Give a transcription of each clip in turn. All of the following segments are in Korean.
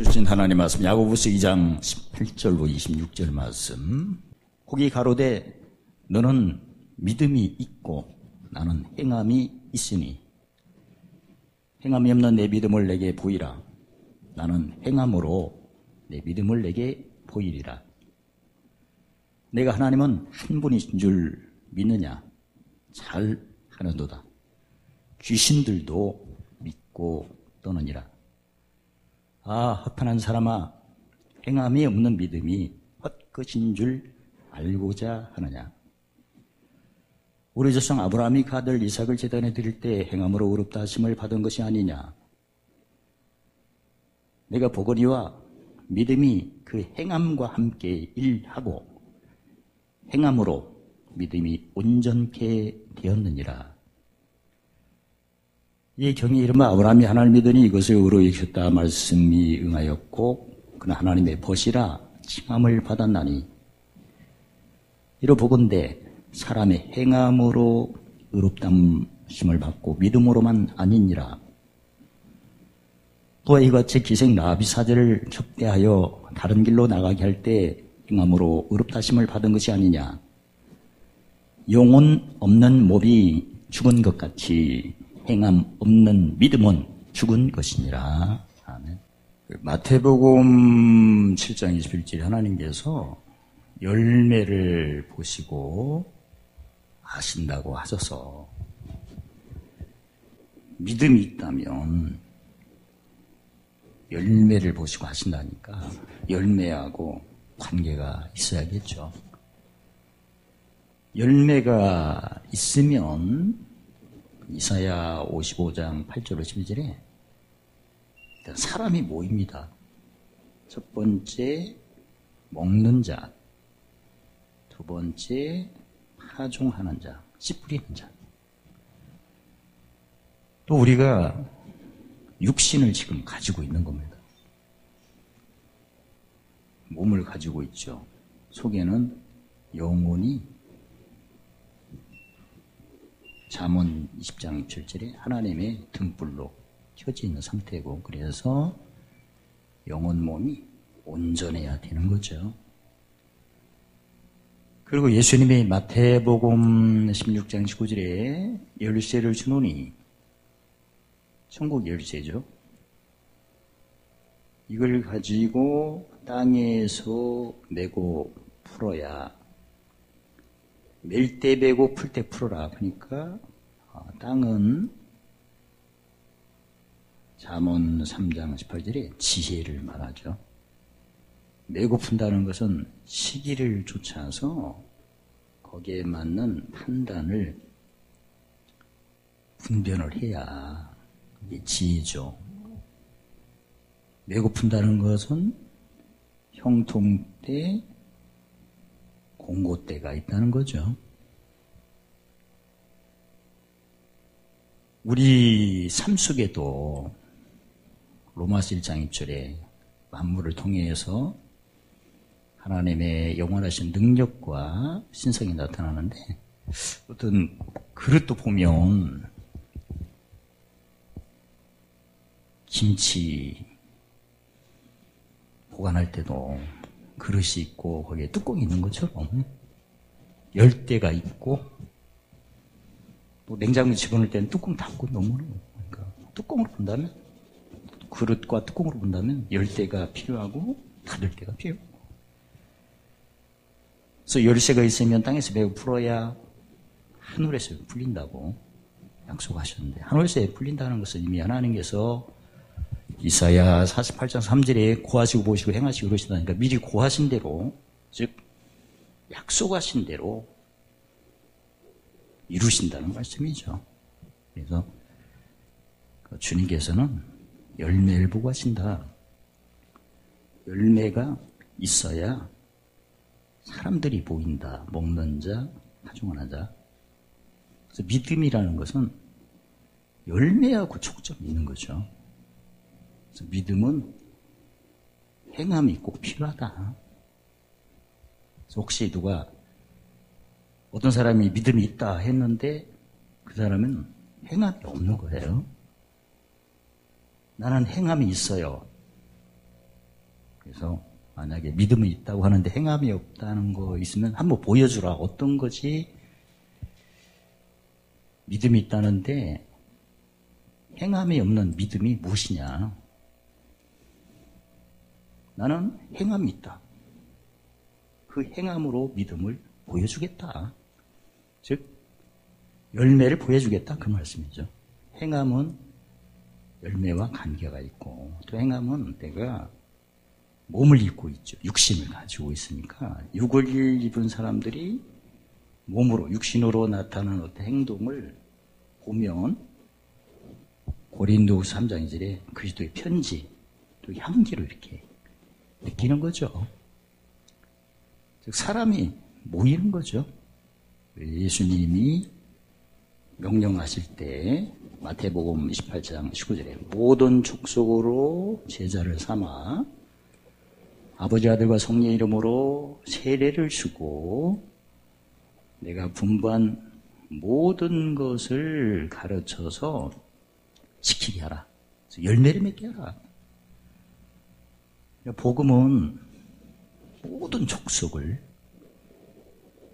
주신 하나님 말씀 야고보서 2장 18절로 26절 말씀. 혹이 가로되 너는 믿음이 있고 나는 행함이 있으니 행함이 없는 내 믿음을 내게 보이라. 나는 행함으로 내 믿음을 내게 보이리라. 내가 하나님은 한 분이신 줄 믿느냐? 잘 하는도다. 귀신들도 믿고 떠느니라. 아, 허탄한 사람아, 행함이 없는 믿음이 헛것인 줄 알고자 하느냐? 우리 조상 아브라함이 그 아들 이삭을 제단에 드릴 때 행함으로 의롭다 하심을 받은 것이 아니냐? 내가 보거니와 믿음이 그 행함과 함께 일하고 행함으로 믿음이 온전케 되었느니라. 이 경이 이르마 아브라함이 하나님을 믿으니 이것을 의로 여기셨다 말씀이 응하였고 그는 하나님의 벗이라 칭함을 받았나니 이로 보건대 사람의 행함으로 의롭다심을 받고 믿음으로만 아니니라. 또 이같이 기생 라합이 사제를 접대하여 다른 길로 나가게 할 때 행함으로 의롭다심을 받은 것이 아니냐. 영혼 없는 몸이 죽은 것 같이 행함 없는 믿음은 죽은 것이니라. 아멘. 마태복음 7장 21절에 하나님께서 열매를 보시고 아신다고 하셔서 믿음이 있다면 열매를 보시고 하신다니까 열매하고 관계가 있어야겠죠. 열매가 있으면 이사야 55장 8절로 12절에 사람이 모입니다. 첫 번째 먹는 자, 두 번째 파종하는 자, 씨 뿌리는 자. 또 우리가 육신을 지금 가지고 있는 겁니다. 몸을 가지고 있죠. 속에는 영혼이 잠언 20장 27절에 하나님의 등불로 켜져 있는 상태고 그래서 영혼 몸이 온전해야 되는 거죠. 그리고 예수님이 마태복음 16장 19절에 열쇠를 주노니 천국 열쇠죠. 이걸 가지고 땅에서 메고 풀어야 멜 때 메고 풀 때 풀어라. 그러니까 땅은 잠언 3장 18절에 지혜를 말하죠. 메고 푼다는 것은 시기를 쫓아서 거기에 맞는 판단을 분별을 해야 이게 지혜죠. 메고 푼다는 것은 형통 때 공고 때가 있다는 거죠. 우리 삶 속에도 로마서 1장 1절에 만물을 통해서 하나님의 영원하신 능력과 신성이 나타나는데 어떤 그릇도 보면 김치 보관할 때도 그릇이 있고 거기에 뚜껑이 있는 것처럼 열대가 있고 또 냉장고에 집어넣을 때는 뚜껑 닫고 넣으면 그러니까 뚜껑으로 본다면 그릇과 뚜껑으로 본다면 열대가 필요하고 닫을 때가 필요하고 그래서 열쇠가 있으면 땅에서 매우 풀어야 하늘에서 풀린다고 약속하셨는데 하늘에서 풀린다는 것은 이미 하나님께서 이사야 48장 3절에 고하시고 보시고 행하시고 그러시다니까 미리 고하신 대로 즉 약속하신 대로 이루신다는 말씀이죠. 그래서 주님께서는 열매를 보고 하신다. 열매가 있어야 사람들이 보인다. 먹는 자, 파종하는 자. 그래서 믿음이라는 것은 열매하고 촉점이 있는 거죠. 그래서 믿음은 행함이 꼭 필요하다. 그래서 혹시 누가 어떤 사람이 믿음이 있다 했는데 그 사람은 행함이 없는 거예요. 나는 행함이 있어요. 그래서 만약에 믿음이 있다고 하는데 행함이 없다는 거 있으면 한번 보여주라. 어떤 거지? 믿음이 있다는데 행함이 없는 믿음이 무엇이냐? 나는 행함이 있다. 그 행함으로 믿음을 보여주겠다. 즉 열매를 보여주겠다 그 말씀이죠. 행함은 열매와 관계가 있고 또 행함은 내가 몸을 입고 있죠. 육신을 가지고 있으니까 육을 입은 사람들이 몸으로 육신으로 나타나는 어떤 행동을 보면 고린도후서 3장 2절에 그리스도의 편지 또 향기로 이렇게 느끼는 거죠. 즉 사람이 모이는 거죠. 예수님이 명령하실 때 마태복음 28장 19절에 모든 족속으로 제자를 삼아 아버지 아들과 성령의 이름으로 세례를 주고 내가 분부한 모든 것을 가르쳐서 지키게 하라. 열매를 맺게 하라. 복음은 모든 족속을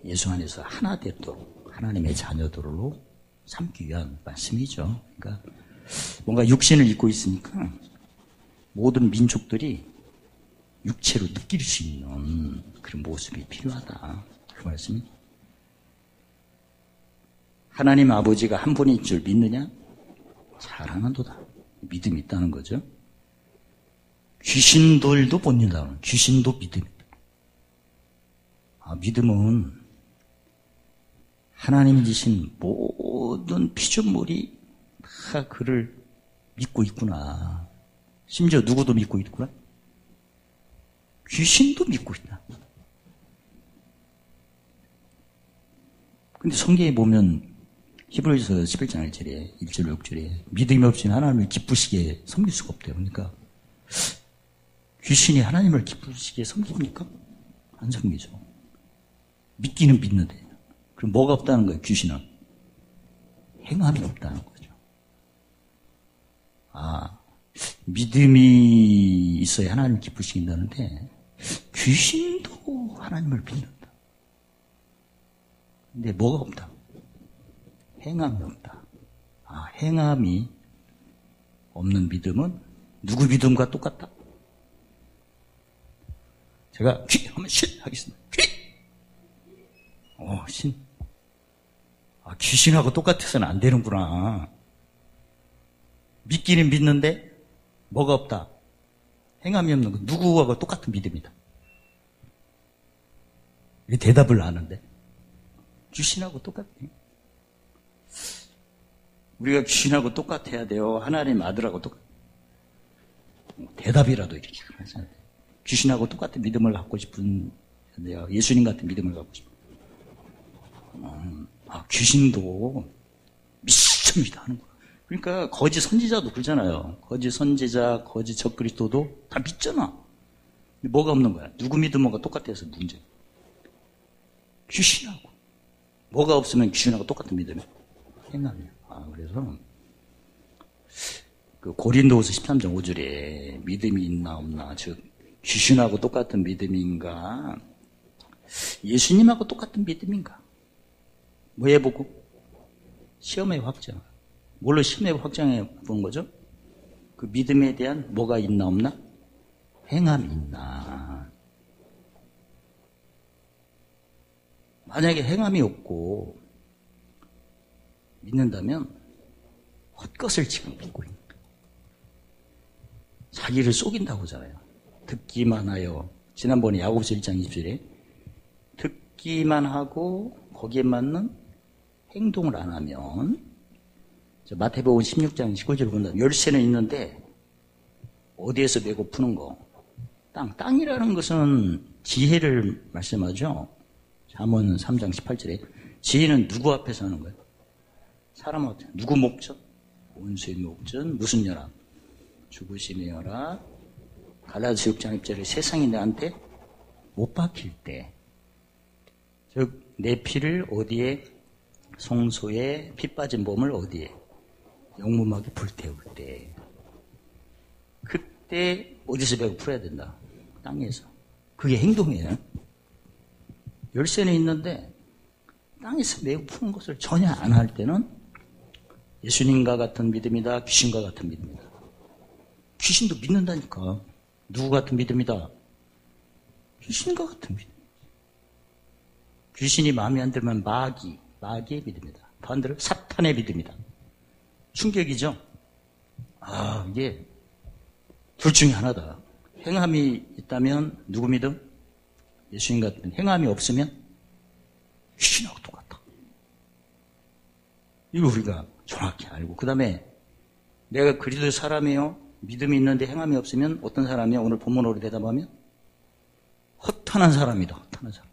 예수 안에서 하나 되도록 하나님의 자녀들로 삼기 위한 말씀이죠. 그러니까 뭔가 육신을 입고 있으니까 모든 민족들이 육체로 느낄 수 있는 그런 모습이 필요하다. 그 말씀이. 하나님 아버지가 한 분인 줄 믿느냐? 잘하는도다. 믿음이 있다는 거죠. 귀신들도 못 믿는다는 귀신도 믿음이다. 믿음은 하나님이 주신 모든 피조물이 다 그를 믿고 있구나. 심지어 누구도 믿고 있구나. 귀신도 믿고 있다. 근데 성경에 보면 히브리서 11장 1절에 1절 6절에 믿음이 없이는 하나님을 기쁘시게 섬길 수가 없대요. 그러니까 귀신이 하나님을 기쁘시게 섬깁니까? 안 섬기죠. 믿기는 믿는데 그럼 뭐가 없다는 거예요? 귀신은 행함이 없다는 거죠. 믿음이 있어야 하나님을 기쁘시긴다는데 귀신도 하나님을 믿는다. 근데 뭐가 없다? 행함이 없다. 행함이 없는 믿음은 누구 믿음과 똑같다? 제가 귀 하면 신 하겠습니다. 귀! 신. 귀신하고 똑같아서는 안 되는구나. 믿기는 믿는데 뭐가 없다? 행함이 없는 거 누구하고 똑같은 믿음이다. 이 대답을 아는데 귀신하고 똑같아. 우리가 귀신하고 똑같아야 돼요. 하나님 아들하고 똑같아. 대답이라도 이렇게 하셔야 돼요. 귀신하고 똑같은 믿음을 갖고 싶은 예수님 같은 믿음을 갖고 싶은 귀신도 믿습니다 하는구나. 그러니까 거짓 선지자도 그러잖아요. 거짓 선지자, 거짓 적그리스도도 다 믿잖아. 근데 뭐가 없는 거야? 누구 믿음과 똑같아서 문제. 귀신하고 뭐가 없으면 귀신하고 똑같은 믿음이야. 행함이야. 그래서 그 고린도후서 13장 5절에 믿음이 있나 없나, 즉 귀신하고 똑같은 믿음인가, 예수님하고 똑같은 믿음인가. 뭐 해보고? 시험에 확정. 뭘로 시험에 확정해 본 거죠? 그 믿음에 대한 뭐가 있나 없나? 행함이 있나. 만약에 행함이 없고 믿는다면 헛것을 지금 믿고 있는 거예요. 자기를 속인다고 하잖아요. 듣기만 하여, 지난번에 야고보서 1장 20절에 듣기만 하고 거기에 맞는 행동을 안 하면, 마태복음 16장 19절을 본다면 열쇠는 있는데 어디에서 메고 푸는 거? 땅이라는 것은 지혜를 말씀하죠. 잠언 3장 18절에 지혜는 누구 앞에서 하는 거예요? 사람 앞에. 누구 목전? 원수의 목전. 무슨 연합? 죽으심의 연합. 갈라디아서 6장 1절에 세상이 나한테 못 박힐 때, 즉 내 피를 어디에, 성소에, 피 빠진 몸을 어디에, 영무막에 불태울 때, 그때 어디서 메고 풀어야 된다? 땅에서. 그게 행동이에요. 열쇠는 있는데 땅에서 매우 푸는 것을 전혀 안 할 때는 예수님과 같은 믿음이다, 귀신과 같은 믿음이다. 귀신도 믿는다니까. 누구 같은 믿음이다? 귀신과 같은 믿음. 귀신이 마음에 안 들면 마귀의 믿음이다. 반대로 사탄의 믿음이다. 충격이죠? 이게 둘 중에 하나다. 행함이 있다면 누구 믿음? 예수님 같은. 행함이 없으면 귀신하고 똑같다. 이거 우리가 정확히 알고, 그 다음에 내가 그리스도의 사람이요, 믿음이 있는데 행함이 없으면 어떤 사람이야? 오늘 본문으로 대답하면 허탄한 사람이다. 허탄한 사람.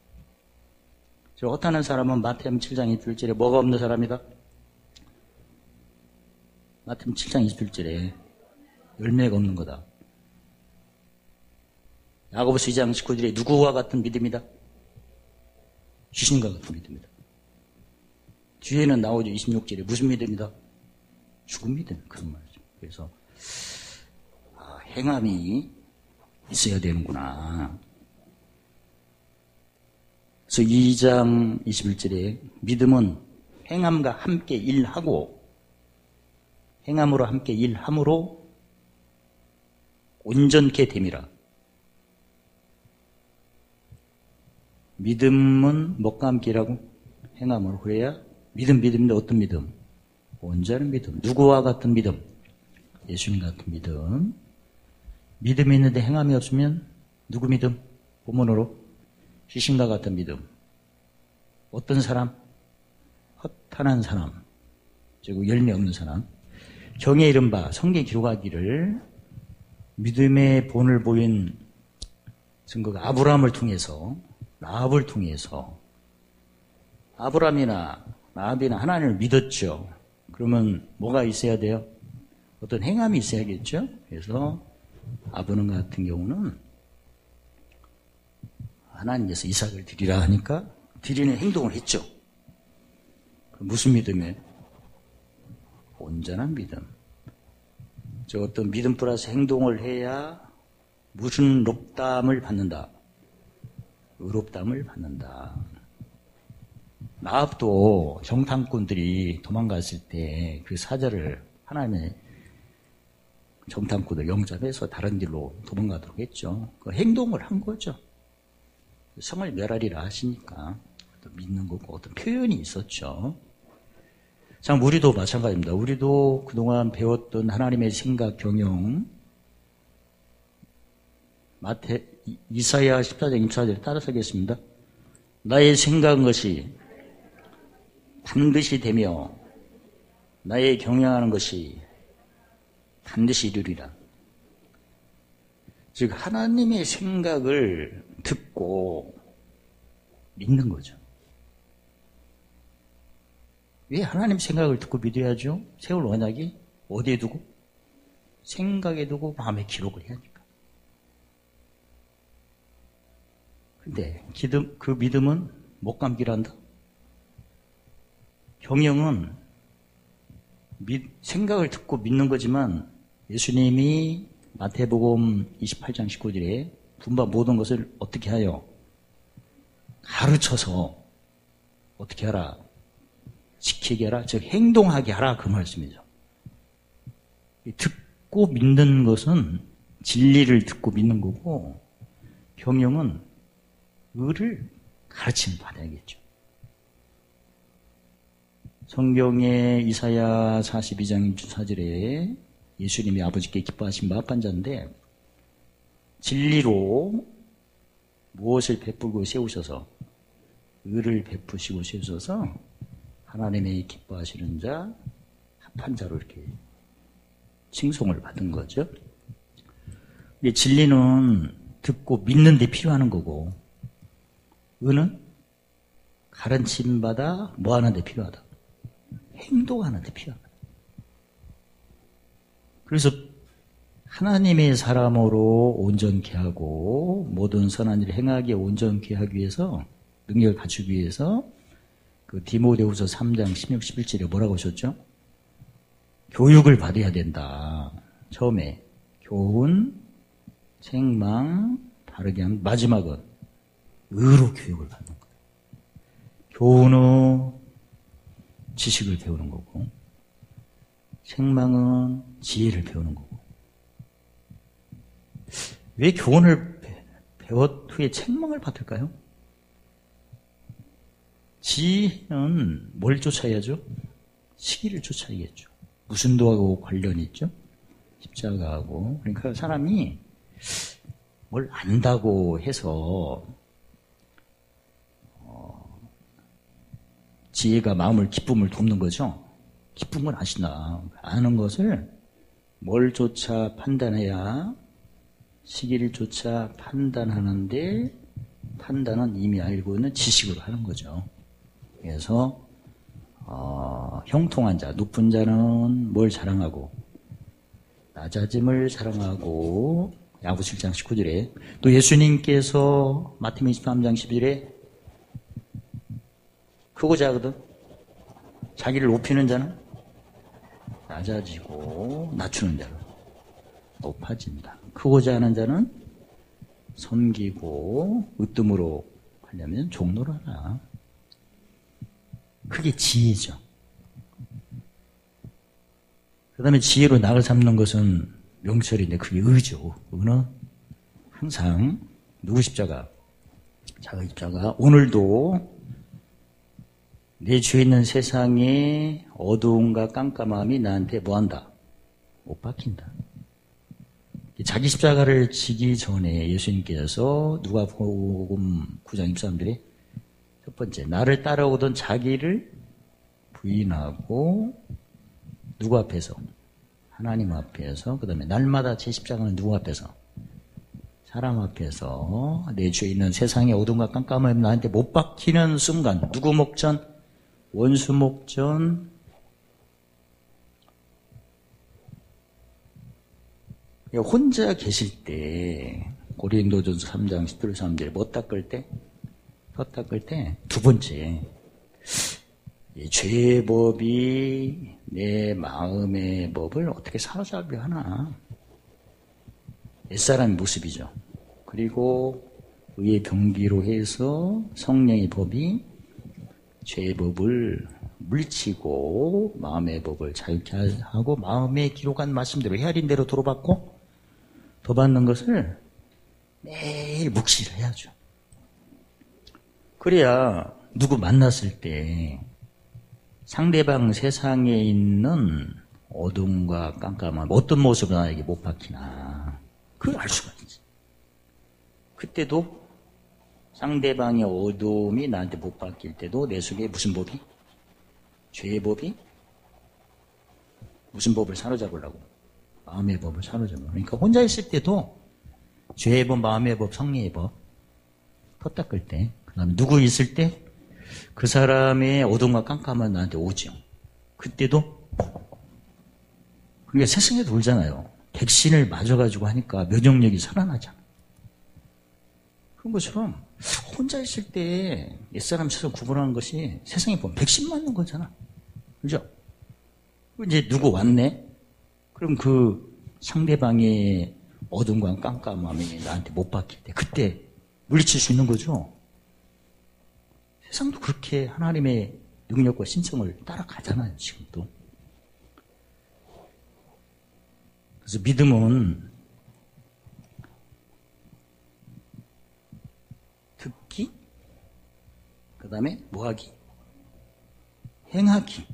저 허탄한 사람은 마태복음 7장 21절에 뭐가 없는 사람이다? 마태복음 7장 21절에 열매가 없는 거다. 야고보서 2장 19절에 누구와 같은 믿음이다? 귀신과 같은 믿음이다. 뒤에는 나오죠. 26절에 무슨 믿음이다? 죽은 믿음. 그런 말이죠. 그래서 행함이 있어야 되는구나. 그래서 2장 21절에 믿음은 행함과 함께 일하고, 행함으로 함께 일함으로 온전케 됨이라. 믿음은 뭐가 함께 일하고? 행함으로. 그래야 믿음인데 어떤 믿음? 온전한 믿음. 누구와 같은 믿음? 예수님 같은 믿음. 믿음이 있는데 행함이 없으면 누구 믿음? 본문으로 귀신과 같은 믿음. 어떤 사람? 허탄한 사람. 그리고 열매 없는 사람. 경에 이른바 성경에 기록하기를 믿음의 본을 보인 증거가 아브라함을 통해서, 라합을 통해서, 아브라함이나 라합이나 하나님을 믿었죠. 그러면 뭐가 있어야 돼요? 어떤 행함이 있어야겠죠. 그래서 아브라함 같은 경우는 하나님께서 이삭을 드리라 하니까 드리는 행동을 했죠. 무슨 믿음이에요? 온전한 믿음. 저 어떤 믿음 플러스 행동을 해야 무슨 롭담을 받는다. 의롭담을 받는다. 라합도 정탐꾼들이 도망갔을 때 그 사자를 하나님의 정탐꾼을 영접해서 다른 길로 도망가도록 했죠. 그 행동을 한 거죠. 성을 멸하리라 하시니까 믿는 거고 어떤 표현이 있었죠. 참 우리도 마찬가지입니다. 우리도 그동안 배웠던 하나님의 생각, 경영, 이사야 14장 24절 따라서 하겠습니다. 나의 생각한 것이 반드시 되며 나의 경영하는 것이 반드시 이루리라. 즉 하나님의 생각을 듣고 믿는 거죠. 왜 하나님 생각을 듣고 믿어야죠? 세울 언약이 어디에 두고? 생각에 두고 마음에 기록을 해야 하니까. 근데 그 믿음은 못 감기를 한다? 경영은 생각을 듣고 믿는 거지만 예수님이 마태복음 28장 19절에 분바 모든 것을 어떻게 하여? 가르쳐서 어떻게 하라? 지키게 하라, 즉 행동하게 하라, 그 말씀이죠. 듣고 믿는 것은 진리를 듣고 믿는 거고, 경영은 의를 가르침을 받아야겠죠. 성경의 이사야 42장 24절에 예수님이 아버지께 기뻐하신 마판자인데 진리로 무엇을 베풀고 세우셔서 의를 베푸시고 세우셔서 하나님의 기뻐하시는 자, 합한 자로 이렇게 칭송을 받은 거죠. 진리는 듣고 믿는 데 필요한 거고, 의는 가르침 받아 뭐 하는 데 필요하다? 행동하는 데 필요하다. 그래서 하나님의 사람으로 온전케 하고 모든 선한 일을 행하기에 온전케 하기 위해서, 능력을 갖추기 위해서 그 디모데후서 3장 16, 11절에 뭐라고 하셨죠? 교육을 받아야 된다. 처음에 교훈, 책망, 바르게 함, 마지막은 의로 교육을 받는 거예요. 교훈은 지식을 배우는 거고, 책망은 지혜를 배우는 거고. 왜 교훈을 배웠 후에 책망을 받을까요? 지혜는 뭘 쫓아야죠? 시기를 쫓아야겠죠. 무슨 도하고 관련이 있죠? 십자가하고. 그러니까 사람이 뭘 안다고 해서 지혜가 마음을 기쁨을 돕는 거죠. 기쁜 건 아시나. 아는 것을 뭘 쫓아 판단해야 시기를 쫓아 판단하는데 판단은 이미 알고 있는 지식으로 하는 거죠. 그래서 형통한 자, 높은 자는 뭘 자랑하고 낮아짐을 자랑하고 야구 7장 19절에 또 예수님께서 마태복음 23장 12절에 크고자 하거든 자기를 높이는 자는 낮아지고 낮추는 자는 높아집니다. 크고자 하는 자는 섬기고 으뜸으로 하려면 종로를 하라. 그게 지혜죠. 그 다음에 지혜로 낙을 삼는 것은 명철인데 그게 의죠. 의는 항상 누구 십자가? 자기 십자가. 오늘도 내 주에 있는 세상의 어두움과 깜깜함이 나한테 뭐한다? 못 박힌다. 자기 십자가를 지기 전에 예수님께서 누가복음 9장 23절에 첫 번째, 나를 따라오던 자기를 부인하고 누구 앞에서? 하나님 앞에서. 그 다음에 날마다 제 십자가는 누구 앞에서? 사람 앞에서 내 주에 있는 세상의 어둠과 깜깜함이 나한테 못 박히는 순간 누구 목전? 원수 목전. 혼자 계실 때 고린도전서 3장 10절 3절에 뭐 닦을 때? 터 닦을 때 두 번째 죄의 법이 내 마음의 법을 어떻게 사로잡으려 하나. 옛사람의 모습이죠. 그리고 의의 병기로 해서 성령의 법이 죄의 법을 물리치고 마음의 법을 자유케 하고 마음에 기록한 말씀대로 헤아린 대로 도로받고 더 받는 것을 매일 묵시를 해야죠. 그래야 누구 만났을 때 상대방 세상에 있는 어둠과 깜깜함 어떤 모습으로 나에게 못 박히나 그걸 알 수가 있지. 그때도 상대방의 어둠이 나한테 못 박힐 때도 내 속에 무슨 법이? 죄의 법이? 무슨 법을 사로잡으려고? 마음의 법을 사로잡으려고. 그러니까 혼자 있을 때도 죄의 법, 마음의 법, 성령의 법 터 닦을 때 그 다음에 누구 있을 때 그 사람의 어둠과 깜깜함은 나한테 오죠. 그때도 그러니까 세상에 돌잖아요. 백신을 맞아가지고 하니까 면역력이 살아나잖아. 그런 것처럼 혼자 있을 때 옛사람처럼 구분하는 것이 세상에 보면 백신 맞는 거잖아. 그죠? 이제 누구 왔네? 그럼 그 상대방의 어둠과 깜깜함이 나한테 못 박힐 때 그때 물리칠 수 있는 거죠. 세상도 그렇게 하나님의 능력과 신성을 따라가잖아요. 지금도. 그래서 믿음은 듣기, 그 다음에 뭐하기? 행하기.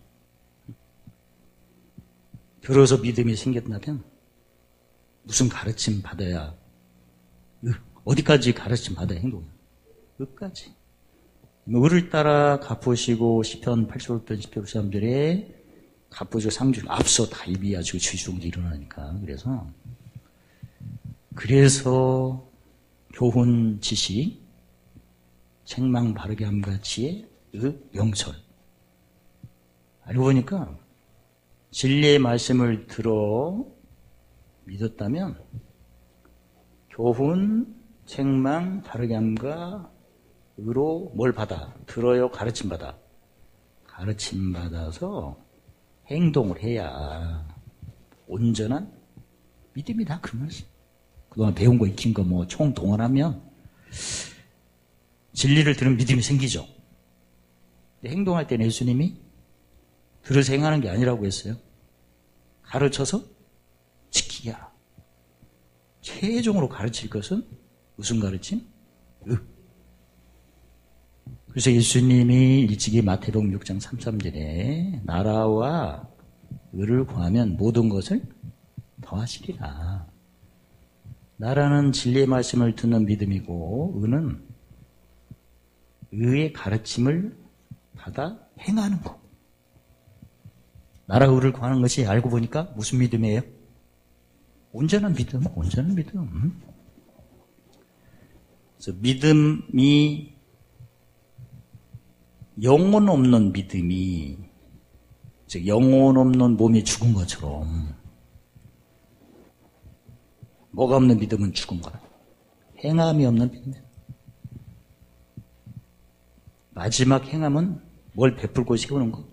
들어서 믿음이 생겼다면 무슨 가르침 받아야 어디까지 가르침 받아야 행동해요? 끝까지. 의를 따라 갚으시고 시편 85편 10편 13절에 갚으시고 상주를 앞서 다 이비하시고 주의종도 일어나니까. 그래서 교훈 지식 책망 바르게 함 같이의 명철. 알고 보니까 진리의 말씀을 들어 믿었다면 교훈, 책망, 바르게 함과 의로 뭘 받아? 들어요? 가르침 받아? 가르침 받아서 행동을 해야 온전한 믿음이다. 그 말씀. 그동안 배운 거 익힌 거 뭐 총동원하면 진리를 들은 믿음이 생기죠. 근데 행동할 때는 예수님이 들어서 행하는 게 아니라고 했어요. 가르쳐서 지키게 하라. 최종으로 가르칠 것은 무슨 가르침? 그래서 예수님이 일찍이 마태복음 6장 33절에 나라와 의를 구하면 모든 것을 더하시리라. 나라는 진리의 말씀을 듣는 믿음이고 의는 의의 가르침을 받아 행하는 것. 나라 의를 구하는 것이 알고 보니까 무슨 믿음이에요? 온전한 믿음, 온전한 믿음. 그래서 믿음이 영혼 없는 믿음이, 즉 영혼 없는 몸이 죽은 것처럼 뭐가 없는 믿음은 죽은 거라. 행함이 없는 믿음이에요. 마지막 행함은 뭘 베풀고 세우는 거?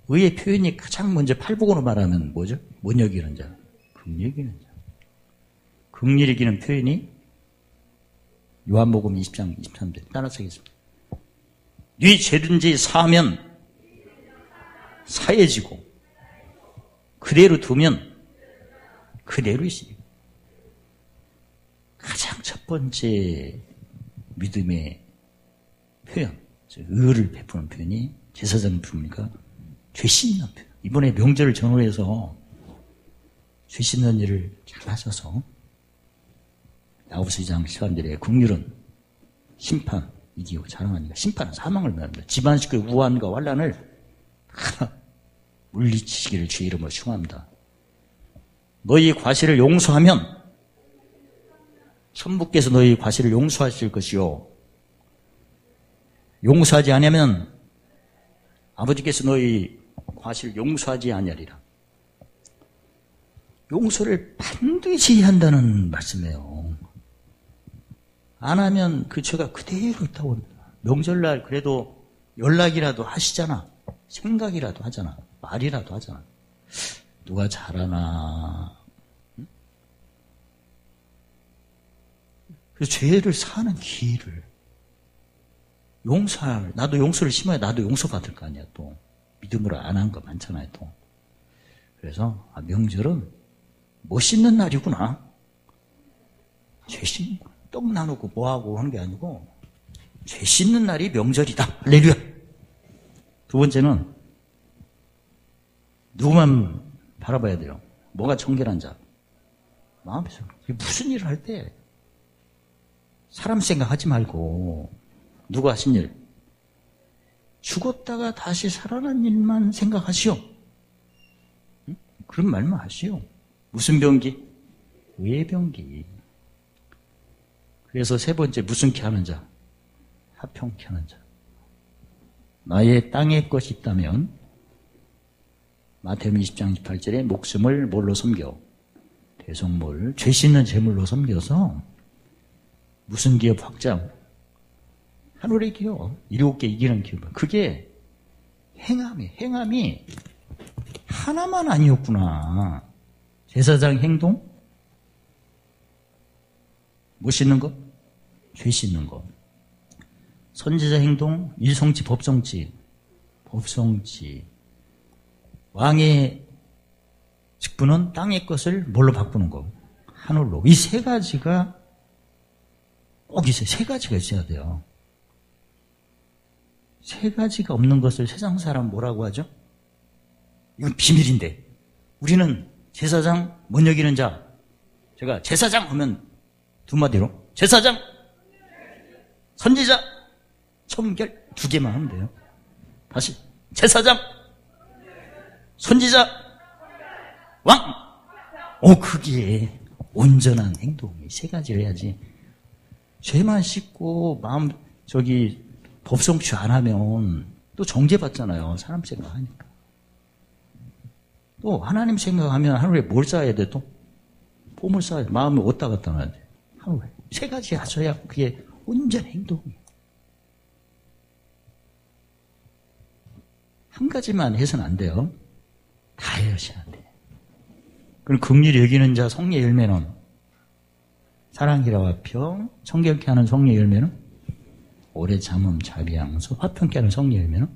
의의 표현이 가장 먼저 팔복으로 말하면 뭐죠? 뭔 여기는 자? 긍휼히 여기는 자. 긍휼히 여기는 표현이 요한복음 20장 23절 따라서 하겠습니다. 네 죄든지 사하면 사해지고 그대로 두면 그대로 있으니 가장 첫 번째 믿음의 표현, 의를 베푸는 표현이 제사장 부르니까 죄 씻는 표현. 이번에 명절을 전후해서 죄 씻는 일을 잘 하셔서 야고보서 2장 13절에 긍휼은 심판 이기고 자랑하니까 심판은 사망을 말합니다. 집안 식구의 우환과 환난을 다 물리치시기를 주의 이름으로 축원합니다. 너희 과실을 용서하면 천부께서 너희 과실을 용서하실 것이요 용서하지 않으면 아버지께서 너희 과실을 용서하지 아니하리라. 용서를 반드시 한다는 말씀이에요. 안 하면 그 죄가 그대로 있다고 합니다. 명절날 그래도 연락이라도 하시잖아. 생각이라도 하잖아. 말이라도 하잖아. 누가 잘하나. 그래서 죄를 사는 기회를 용서할, 나도 용서를 심어야 나도 용서받을 거 아니야 또. 믿음으로 안 한 거 많잖아요 또. 그래서 명절은 못 씻는 날이구나. 죄 씻는 거. 떡 나누고 뭐하고 하는 게 아니고 죄 씻는 날이 명절이다. 할렐루야. 두 번째는 누구만 바라봐야 돼요. 뭐가 정결한 자? 마음에서. 무슨 일을 할 때 사람 생각하지 말고 누가 하신 일? 죽었다가 다시 살아난 일만 생각하시오. 응? 그런 말만 하시오. 무슨 병기? 의의 병기. 그래서 세 번째 무슨 케 하는 자? 화평케 하는 자. 나의 땅에 것이 있다면 마태복음 20장 28절에 목숨을 뭘로 섬겨? 대속물, 죄 씻는 제물로 섬겨서 무슨 기업 확장? 하늘의 기업, 7개 이기는 기업. 그게 행함이 하나만 아니었구나. 제사장 행동? 뭐 씻는 거? 죄 씻는 거. 선지자 행동? 일성치, 법성치. 왕의 직분은 땅의 것을 뭘로 바꾸는 거? 하늘로. 이 세 가지가 꼭 있어요. 세 가지가 있어야 돼요. 세 가지가 없는 것을 세상 사람 뭐라고 하죠? 이건 비밀인데. 우리는 제사장, 못 여기는 자. 제가 제사장 하면 두 마디로 제사장, 선지자, 청결 두 개만 하면 돼요. 다시 제사장, 선지자, 왕. 그게 온전한 행동이 세 가지를 해야지. 죄만 씻고 마음 법성취 안 하면 또 정죄받잖아요. 사람 생각하니까. 또 하나님 생각하면 하루에 뭘 쌓아야 돼 또? 폼을 쌓아야 돼. 마음을 어디다 갖다 놔야 돼. 하루에. 세 가지 하셔야 그게 온전한 행동이에요. 한 가지만 해서는 안 돼요. 다 하셔야 돼. 그럼 긍휼히 여기는 자 성례 열매는 사랑이라와 평, 청결케 하는 성례 열매는 오래 참음, 자비, 양소, 화평케 하는 성례 열매는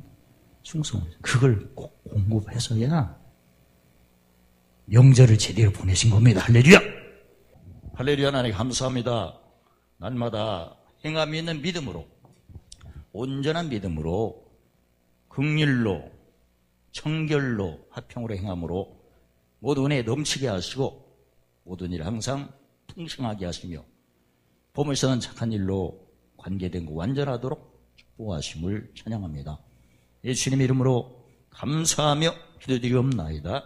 충성. 그걸 꼭 공급해서야 명절을 제대로 보내신 겁니다. 할렐루야! 할렐루야. 하나님 감사합니다. 날마다 행함이 있는 믿음으로, 온전한 믿음으로, 긍휼로, 청결로, 화평으로 행함으로 모든 은혜에 넘치게 하시고 모든 일 항상 풍성하게 하시며 보물서는 착한 일로 관계된 거 완전하도록 축복하심을 찬양합니다. 예수님 이름으로 감사하며 기도드리옵나이다.